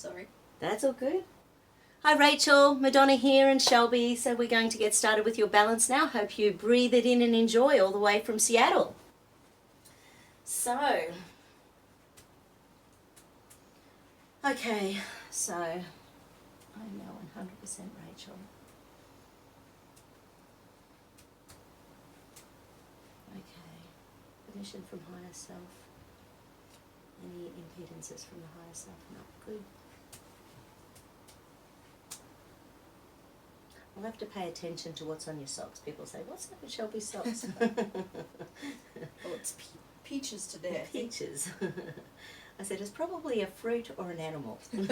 Sorry. That's all good. Hi Rachel, Madonna here and Shelby. So we're going to get started with your balance now. Hope you breathe it in and enjoy all the way from Seattle. So, okay, so I'm now 100% Rachel. Okay, permission from higher self. Any impedances from the higher self? Not good. I'll have to pay attention to what's on your socks. People say, what's up with Shelby's socks? Well, it's peaches today. Peaches. I said, it's probably a fruit or an animal. Okay.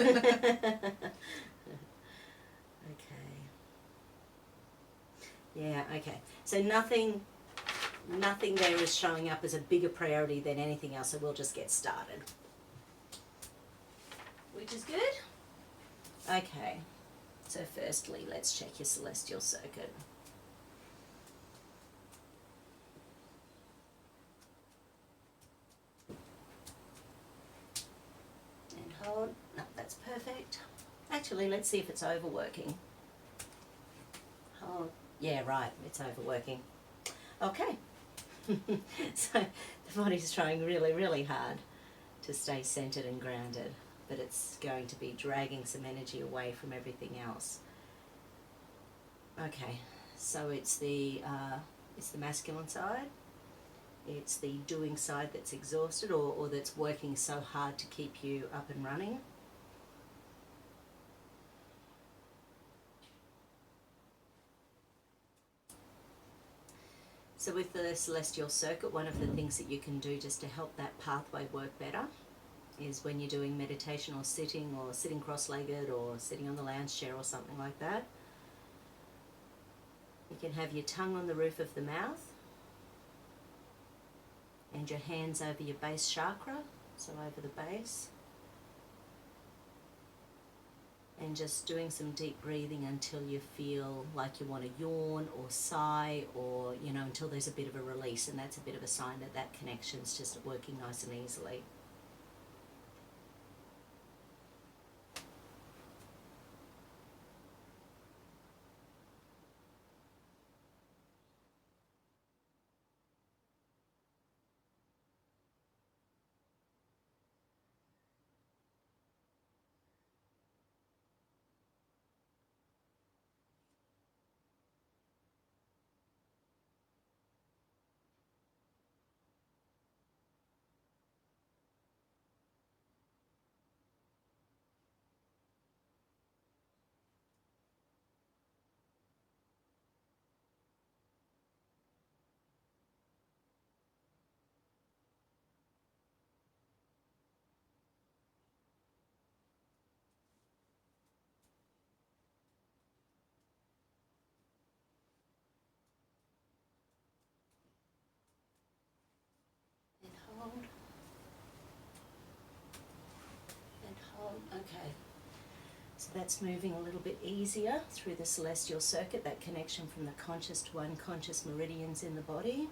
Yeah, okay. So nothing there is showing up as a bigger priority than anything else, so we'll just get started. Which is good. Okay. So firstly, let's check your celestial circuit. And hold. No, that's perfect. Actually, let's see if it's overworking. Hold. Yeah, right, it's overworking. Okay. So the body's trying really, really hard to stay centered and grounded, but it's going to be dragging some energy away from everything else. Okay, so it's the masculine side. It's the doing side that's exhausted or that's working so hard to keep you up and running. So with the celestial circuit, one of the things that you can do just to help that pathway work better is when you're doing meditation or sitting cross-legged or sitting on the lounge chair or something like that, you can have your tongue on the roof of the mouth and your hands over your base chakra, so over the base, and just doing some deep breathing until you feel like you want to yawn or sigh, or until there's a bit of a release, and that's a bit of a sign that that connection's just working nice and easily. Hold. And hold. Okay. So that's moving a little bit easier through the celestial circuit, that connection from the conscious to unconscious meridians in the body.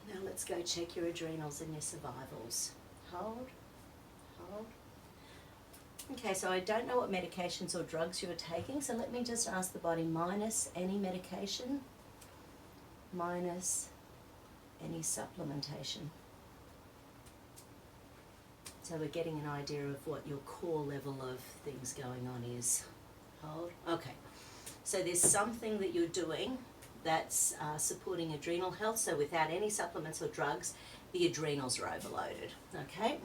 Now let's go check your adrenals and your survivals. Hold. Hold. Okay, so I don't know what medications or drugs you're taking, so let me just ask the body, minus any medication, minus any supplementation. So we're getting an idea of what your core level of things going on is. Hold. Okay. So there's something that you're doing that's supporting adrenal health. So without any supplements or drugs, the adrenals are overloaded. Okay?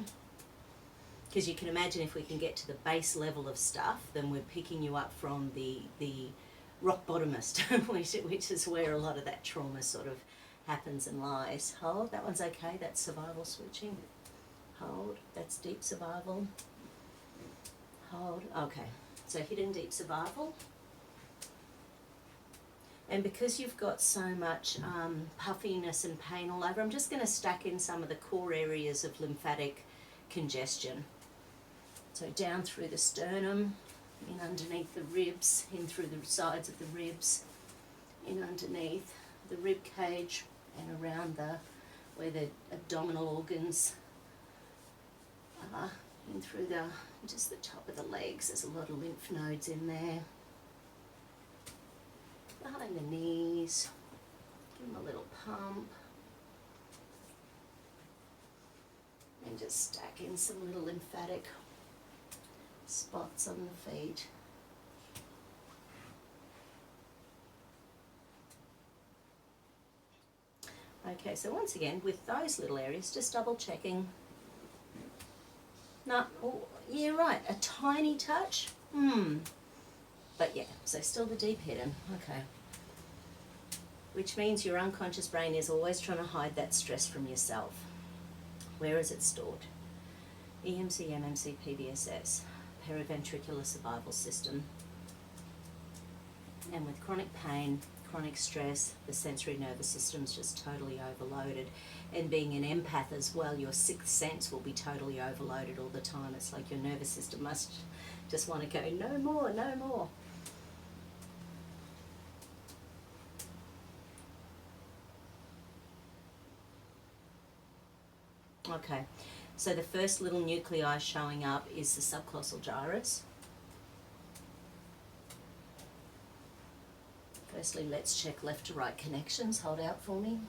Because you can imagine if we can get to the base level of stuff, then we're picking you up from the rock bottomest, which is where a lot of that trauma sort of happens and lies. Hold. That one's okay. That's survival switching. Hold. That's deep survival. Hold. Okay. So hidden deep survival. And because you've got so much puffiness and pain all over, I'm just going to stack in some of the core areas of lymphatic congestion. So down through the sternum, in underneath the ribs, in through the sides of the ribs, in underneath the rib cage, and around where the abdominal organs are, In through just the top of the legs, there's a lot of lymph nodes in there. Behind the knees, give them a little pump. And just stack in some little lymphatic spots on the feet. Okay, so once again, with those little areas, just double checking. No, oh, yeah, right, a tiny touch. But yeah, so still the deep hidden, okay. Which means your unconscious brain is always trying to hide that stress from yourself. Where is it stored? EMC, MMC, PBSS, periventricular survival system. And with chronic pain, chronic stress, the sensory nervous system's just totally overloaded. And being an empath as well, your sixth sense will be totally overloaded all the time. It's like your nervous system must just want to go, no more, no more. Okay, so the first little nuclei showing up is the subcallosal gyrus. Firstly, let's check left to right connections. Hold out for me.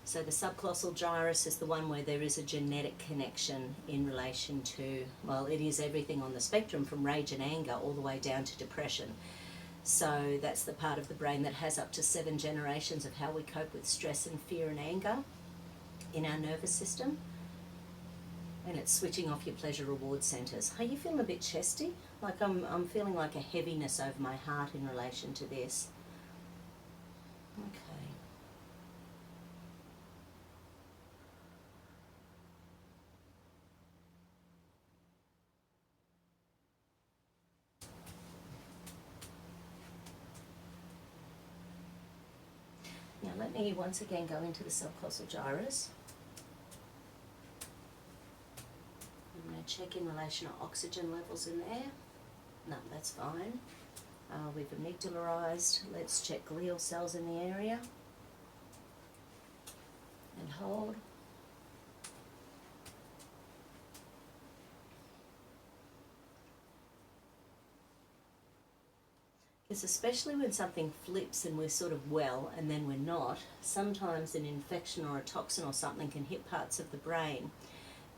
So the subcallosal gyrus is the one where there is a genetic connection in relation to, well, it is everything on the spectrum from rage and anger all the way down to depression. So that's the part of the brain that has up to 7 generations of how we cope with stress and fear and anger in our nervous system. And it's switching off your pleasure reward centres. Are you feeling a bit chesty? Like I'm feeling like a heaviness over my heart in relation to this. Okay. Now let me once again go into the subcallosal gyrus. I'm going to check in relation to oxygen levels in there. No, that's fine. We've amygdalarized. Let's check glial cells in the area. And hold. Because especially when something flips and we're sort of well and then we're not, sometimes an infection or a toxin or something can hit parts of the brain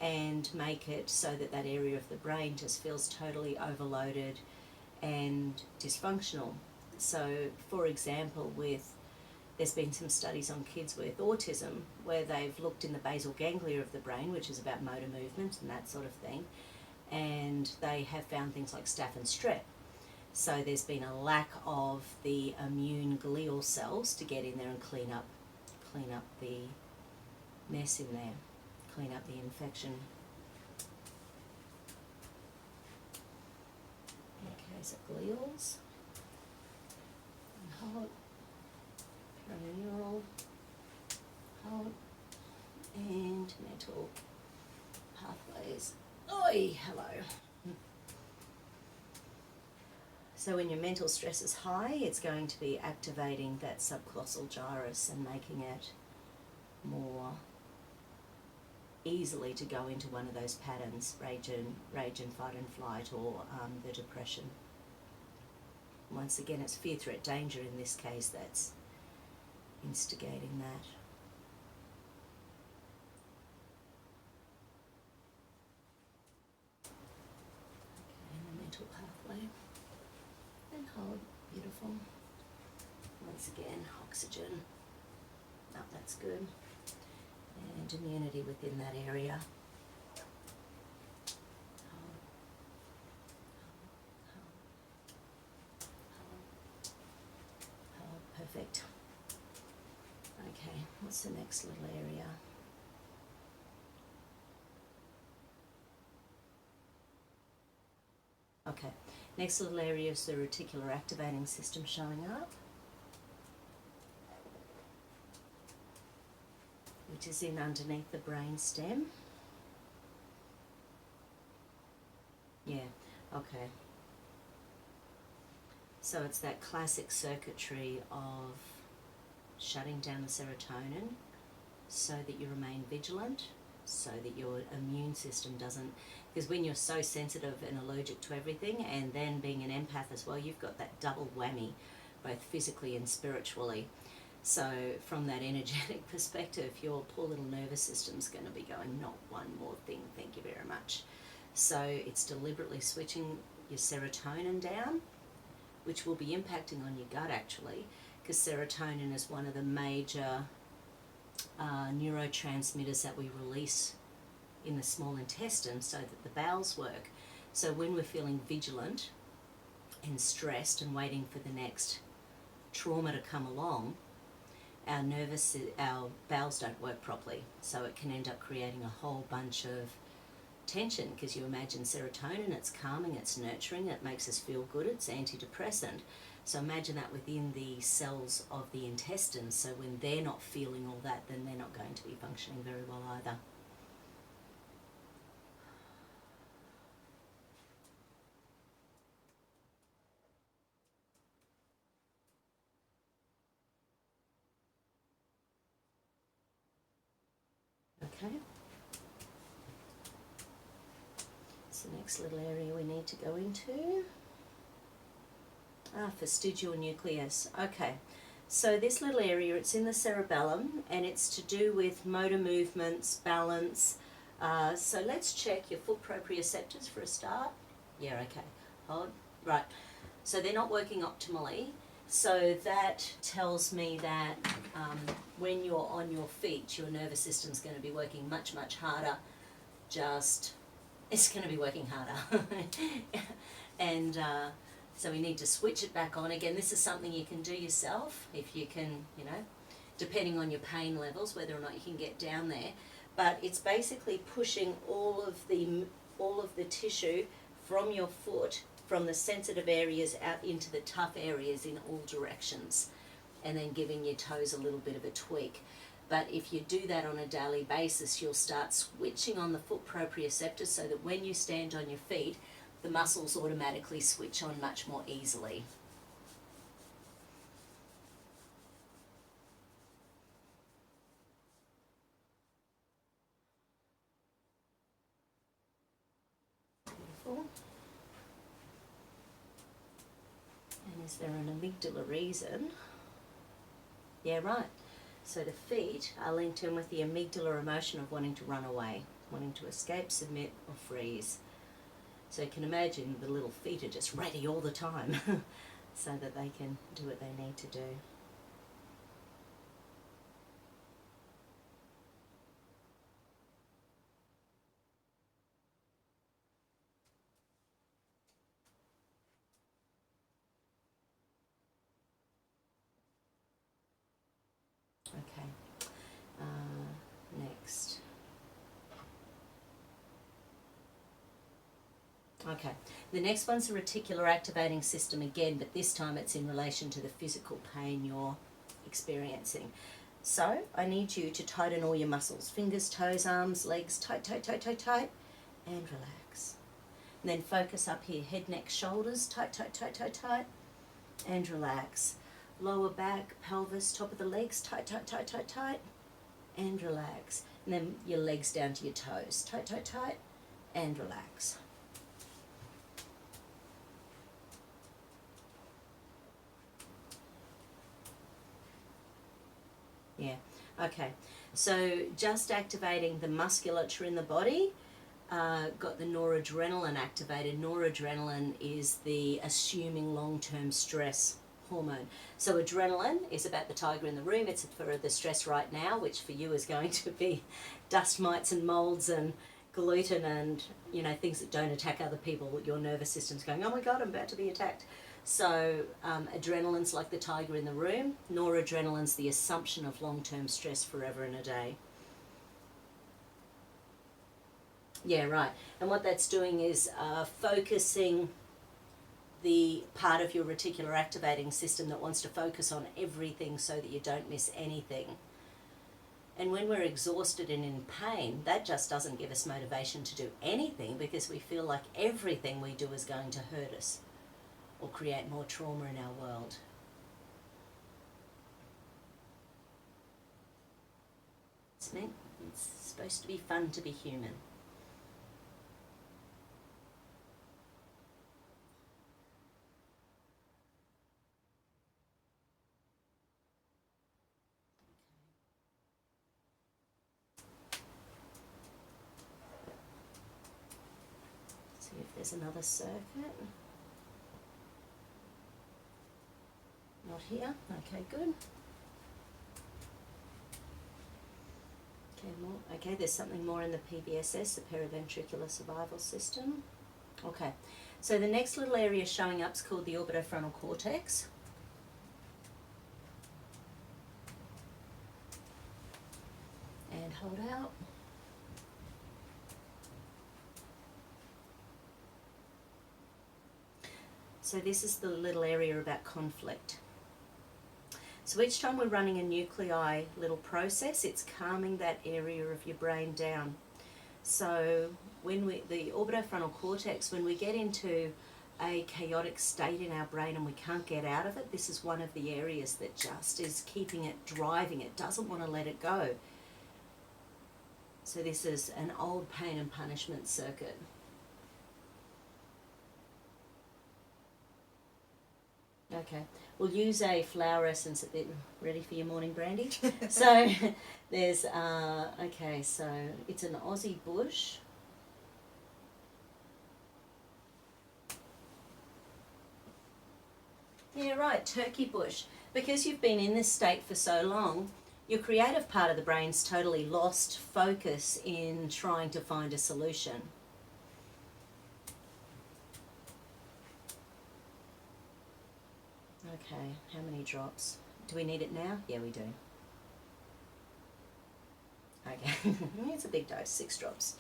and make it so that that area of the brain just feels totally overloaded and dysfunctional. So, for example, there's been some studies on kids with autism where they've looked in the basal ganglia of the brain, which is about motor movement and that sort of thing, and they have found things like staph and strep. So there's been a lack of the immune glial cells to get in there and clean up the mess in there, clean up the infection. Okay, so glials, and hold, perineural, hold, and mental pathways. Oi, hello. So when your mental stress is high, it's going to be activating that subcallosal gyrus and making it more easily to go into one of those patterns, rage and fight and flight, or the depression. Once again, it's fear, threat, danger in this case that's instigating that. Okay, and the mental pathway. And hold, beautiful. Once again, oxygen. Oh, that's good. And immunity within that area. Hold, perfect. Okay, what's the next little area? Okay, next little area is the reticular activating system showing up, which is in underneath the brain stem. Yeah, okay. So it's that classic circuitry of shutting down the serotonin so that you remain vigilant, so that your immune system doesn't, because when you're so sensitive and allergic to everything, and then being an empath as well, you've got that double whammy, both physically and spiritually. So from that energetic perspective, your poor little nervous system's going to be going, not one more thing, thank you very much. So it's deliberately switching your serotonin down, which will be impacting on your gut actually, because serotonin is one of the major neurotransmitters that we release in the small intestine so that the bowels work. So when we're feeling vigilant and stressed and waiting for the next trauma to come along, our bowels don't work properly, so it can end up creating a whole bunch of tension, because you imagine serotonin, it's calming, it's nurturing, it makes us feel good, it's antidepressant. So imagine that within the cells of the intestines, so when they're not feeling all that, then they're not going to be functioning very well either. Okay. So next little area we need to go into. Fastigial nucleus. Okay. So this little area, it's in the cerebellum, and it's to do with motor movements, balance. So let's check your foot proprioceptors for a start. Yeah, okay. Hold. Right. So they're not working optimally. So that tells me that when you're on your feet, your nervous system's going to be working much, much harder. It's going to be working harder. And so we need to switch it back on. Again, this is something you can do yourself if you can, you know, depending on your pain levels, whether or not you can get down there. But it's basically pushing all of the tissue from your foot, from the sensitive areas out into the tough areas in all directions, and then giving your toes a little bit of a tweak. But if you do that on a daily basis, you'll start switching on the foot proprioceptors so that when you stand on your feet, the muscles automatically switch on much more easily. Beautiful. And is there an amygdala reason? Yeah, right. So the feet are linked in with the amygdala emotion of wanting to run away, wanting to escape, submit, or freeze. So you can imagine the little feet are just ready all the time so that they can do what they need to do. Okay, next. Okay, the next one's the reticular activating system again, but this time it's in relation to the physical pain you're experiencing. So I need you to tighten all your muscles, fingers, toes, arms, legs, tight, tight, tight, tight, tight, and relax. And then focus up here, head, neck, shoulders, tight, tight, tight, tight, tight, and relax. Lower back, pelvis, top of the legs, tight, tight, tight, tight, tight, and relax. And then your legs down to your toes, tight, tight, tight, and relax. Yeah, okay. So just activating the musculature in the body, got the noradrenaline activated. Noradrenaline is the assuming long-term stress hormone. So adrenaline is about the tiger in the room. It's for the stress right now, which for you is going to be dust mites and molds and gluten and, you know, things that don't attack other people. Your nervous system's going, oh my God, I'm about to be attacked. So adrenaline's like the tiger in the room. Noradrenaline's the assumption of long-term stress forever and a day. Yeah, right. And what that's doing is focusing the part of your reticular activating system that wants to focus on everything so that you don't miss anything. And when we're exhausted and in pain, that just doesn't give us motivation to do anything, because we feel like everything we do is going to hurt us or create more trauma in our world. It's supposed to be fun to be human. See if there's another circuit. Not here. Okay, good. Okay, more. Okay, there's something more in the PVSS, the periventricular survival system. Okay, so the next little area showing up is called the orbitofrontal cortex. And hold out. So this is the little area about conflict. So each time we're running a nuclei little process, it's calming that area of your brain down. So when the orbitofrontal cortex, when we get into a chaotic state in our brain and we can't get out of it, this is one of the areas that just is keeping it, driving it, doesn't want to let it go. So this is an old pain and punishment circuit. Okay, we'll use a flower essence at the, ready for your morning brandy? So there's, okay, so it's an Aussie bush. Yeah, right, turkey bush. Because you've been in this state for so long, your creative part of the brain's totally lost focus in trying to find a solution. Okay, how many drops? Do we need it now? Yeah, we do. Okay, it's a big dose, 6 drops.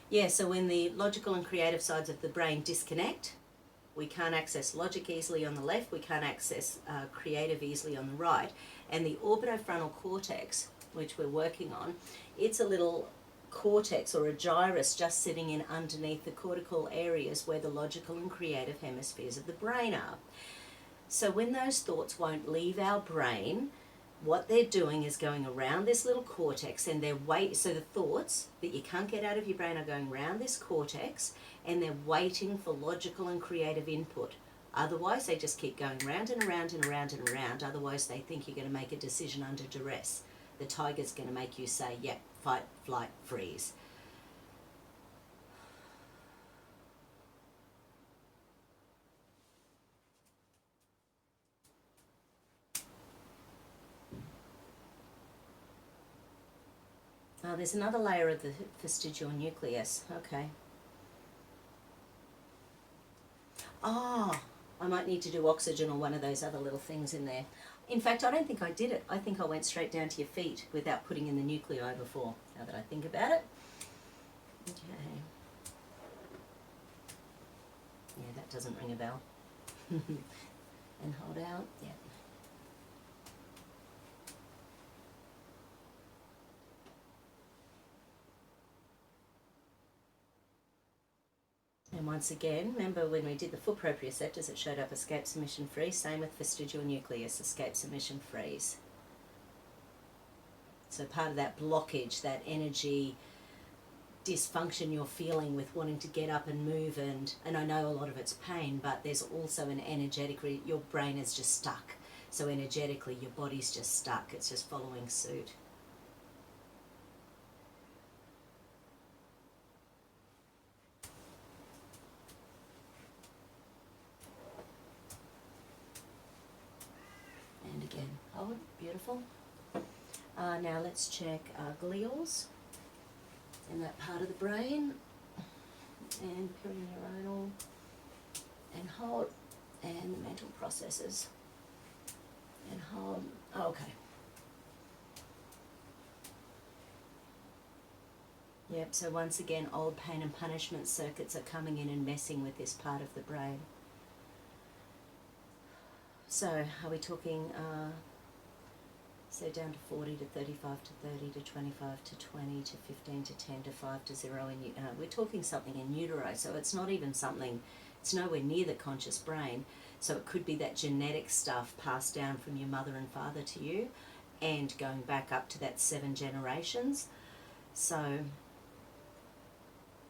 Yeah, so when the logical and creative sides of the brain disconnect, we can't access logic easily on the left, we can't access creative easily on the right. And the orbitofrontal cortex, which we're working on, it's a little cortex or a gyrus just sitting in underneath the cortical areas where the logical and creative hemispheres of the brain are. So when those thoughts won't leave our brain, what they're doing is going around this little cortex and so the thoughts that you can't get out of your brain are going around this cortex and they're waiting for logical and creative input. Otherwise, they just keep going round and around and around and around. Otherwise, they think you're going to make a decision under duress. The tiger's going to make you say, yep, fight, flight, freeze. Oh, there's another layer of the vestigial nucleus. Okay. Oh, I might need to do oxygen or one of those other little things in there. In fact, I don't think I did it. I think I went straight down to your feet without putting in the nuclei before, now that I think about it. Okay. Yeah, that doesn't ring a bell. And hold out. Yeah. And once again, remember when we did the full proprioceptors, it showed up escape, submission, freeze. Same with vestigial nucleus, escape, submission, freeze. So part of that blockage, that energy dysfunction you're feeling with wanting to get up and move, and I know a lot of it's pain, but there's also an energetic, your brain is just stuck. So energetically, your body's just stuck. It's just following suit. And again, hold, beautiful. Now let's check glials in that part of the brain, and perineuronal, and hold, and the mental processes, and hold. Oh, okay. Yep, so once again, old pain and punishment circuits are coming in and messing with this part of the brain. So, are we talking So down to 40 to 35 to 30 to 25 to 20 to 15 to 10 to 5 to 0. And we're talking something in utero, so it's not even something, it's nowhere near the conscious brain. So it could be that genetic stuff passed down from your mother and father to you and going back up to that 7 generations. So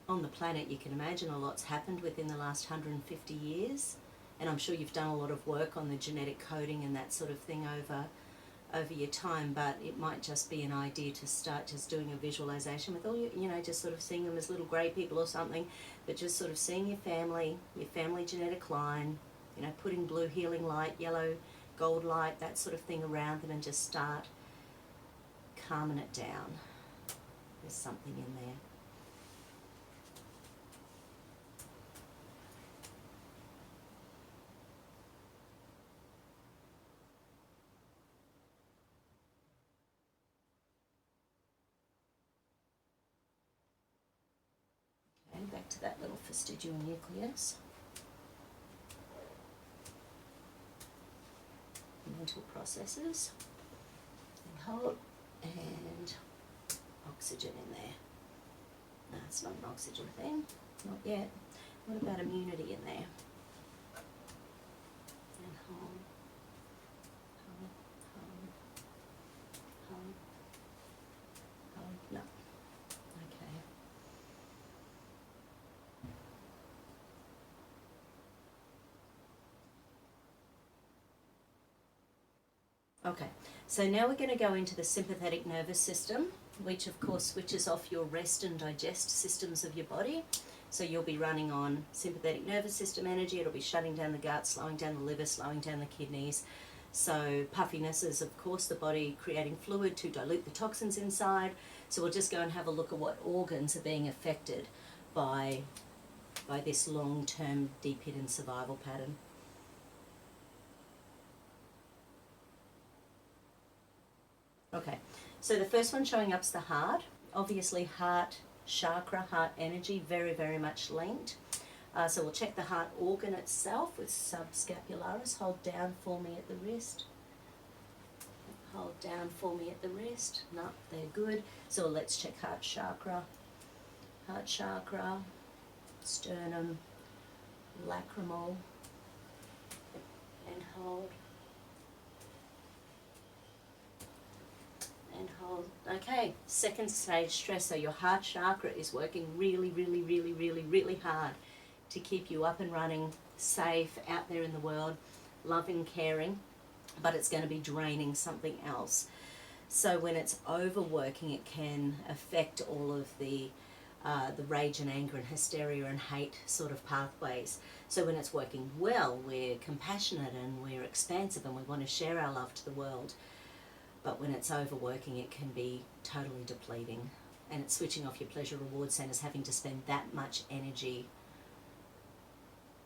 on the planet, you can imagine a lot's happened within the last 150 years. And I'm sure you've done a lot of work on the genetic coding and that sort of thing over your time, but it might just be an idea to start just doing a visualization with all your, just sort of seeing them as little grey people or something, but just sort of seeing your family genetic line, putting blue healing light, yellow gold light, that sort of thing around them, and just start calming it down. There's something in there. Back to that little fastigial nucleus. Mental processes. And hold. And oxygen in there. No, it's not an oxygen thing. Not yet. What about immunity in there? And hold. Hold. Hold. Hold. Hold. No. Okay, so now we're going to go into the sympathetic nervous system, which of course switches off your rest and digest systems of your body. So you'll be running on sympathetic nervous system energy. It'll be shutting down the gut, slowing down the liver, slowing down the kidneys. So puffiness is of course the body creating fluid to dilute the toxins inside. So we'll just go and have a look at what organs are being affected by this long-term deep hidden survival pattern. Okay, so the first one showing up is the heart. Obviously heart chakra, heart energy, very, very much linked. So we'll check the heart organ itself with subscapularis. Hold down for me at the wrist. Hold down for me at the wrist. No, they're good. So let's check heart chakra. Heart chakra, sternum, lacrimal, and hold. And hold. Okay, second stage stress. So your heart chakra is working really, really, really, really, really hard to keep you up and running, safe, out there in the world, loving, caring, but it's going to be draining something else. So when it's overworking, it can affect all of the rage and anger and hysteria and hate sort of pathways. So when it's working well, we're compassionate and we're expansive and we want to share our love to the world. But when it's overworking, it can be totally depleting. And it's switching off your pleasure reward centers, having to spend that much energy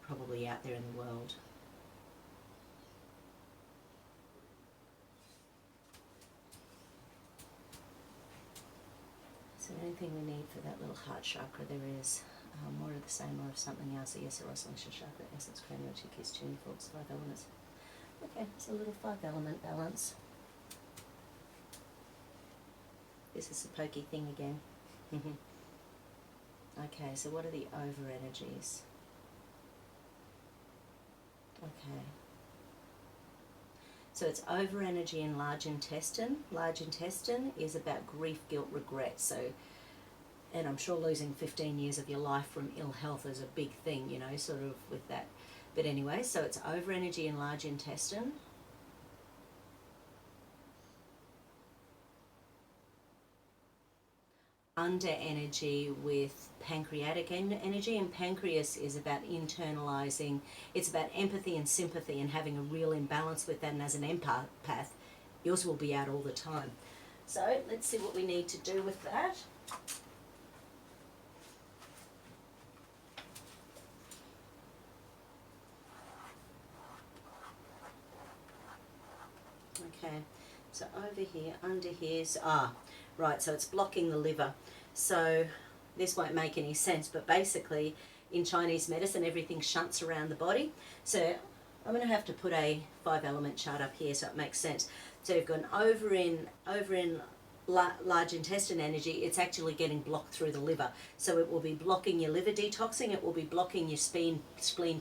probably out there in the world. So anything we need for that little heart chakra there is more of the same or of something else. So yes, oscillation chakra, essence, cranial, two keys, tuning forks, 5 elements. Okay, it's a little 5-element balance. This is the pokey thing again. Okay, so what are the over energies? Okay. So it's over energy in large intestine. Large intestine is about grief, guilt, regret. So, and I'm sure losing 15 years of your life from ill health is a big thing, sort of with that. But anyway, so it's over energy in large intestine. Under energy with pancreatic energy, and pancreas is about internalizing. It's about empathy and sympathy and having a real imbalance with that, and as an empath, yours will be out all the time. So let's see what we need to do with that. Okay, so over here, under here, so, right, so it's blocking the liver. So this won't make any sense, but basically in Chinese medicine everything shunts around the body. So I'm going to have to put a 5-element chart up here so it makes sense. So you've got an over in large intestine energy, it's actually getting blocked through the liver. So it will be blocking your liver detoxing, it will be blocking your spleen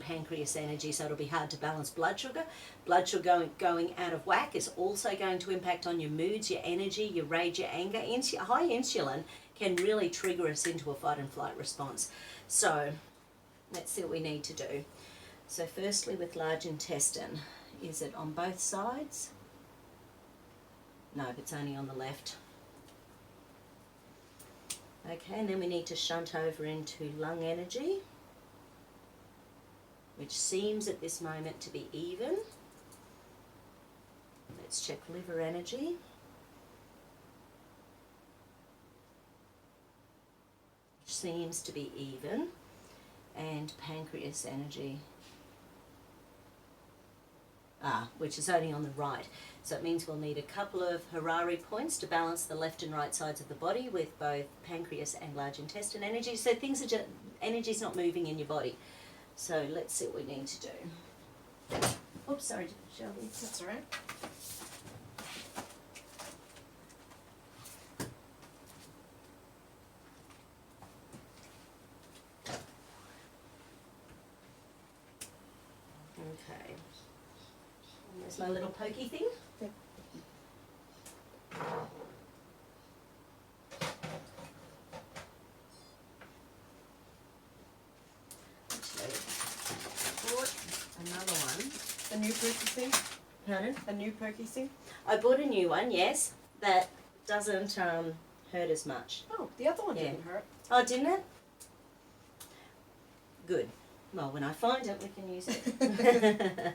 pancreas energy, so it'll be hard to balance blood sugar. Blood sugar going out of whack is also going to impact on your moods, your energy, your rage, your anger. High insulin can really trigger us into a fight and flight response. So let's see what we need to do. So firstly with large intestine, is it on both sides? No, it's only on the left. Okay, and then we need to shunt over into lung energy, which seems at this moment to be even. Let's check liver energy. Which seems to be even. And pancreas energy. Which is only on the right. So it means we'll need a couple of Harari points to balance the left and right sides of the body with both pancreas and large intestine energy. So things are energy's not moving in your body. So let's see what we need to do. Oops, sorry, Shelby. That's all right. Okay. There's my little pokey thing. Yep. Actually, I bought another one. A new pokey thing? Pardon? A new pokey thing? I bought a new one, yes, that doesn't hurt as much. Oh, the other one Yeah. didn't hurt. Oh, didn't it? Good. Well, when I find it, we can use it.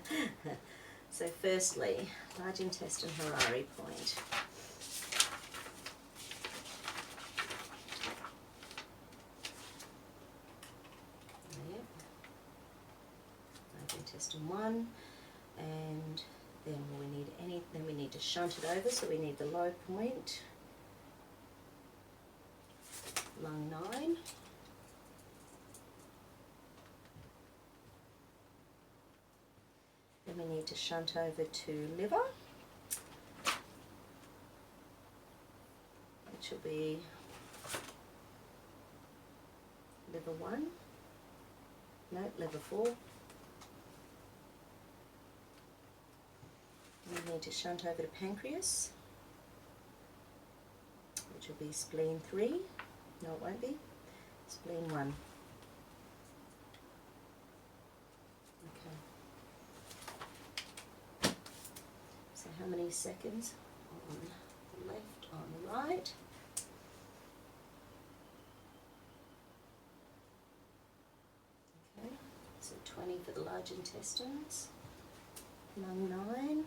So firstly, large intestine Harari point. Yep. Large intestine 1, and then we need to shunt it over, so we need the low point. Lung 9. Then we need to shunt over to liver, which will be liver 1, no, liver 4. We need to shunt over to pancreas, which will be spleen 3, no it won't be, spleen 1. How many seconds on the left, on the right? Okay, so 20 for the large intestines, lung 9.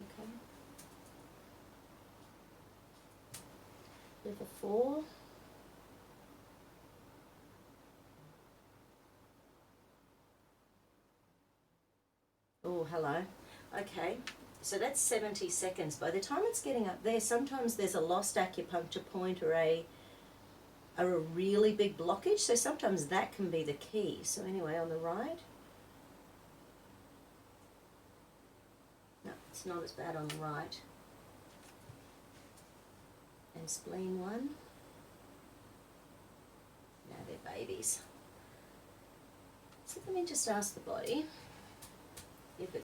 Okay, liver 4. Oh, hello. Okay, so that's 70 seconds. By the time it's getting up there, sometimes there's a lost acupuncture point or a really big blockage, so sometimes that can be the key. So anyway, on the right. No, it's not as bad on the right. And spleen 1. Now they're babies. So let me just ask the body.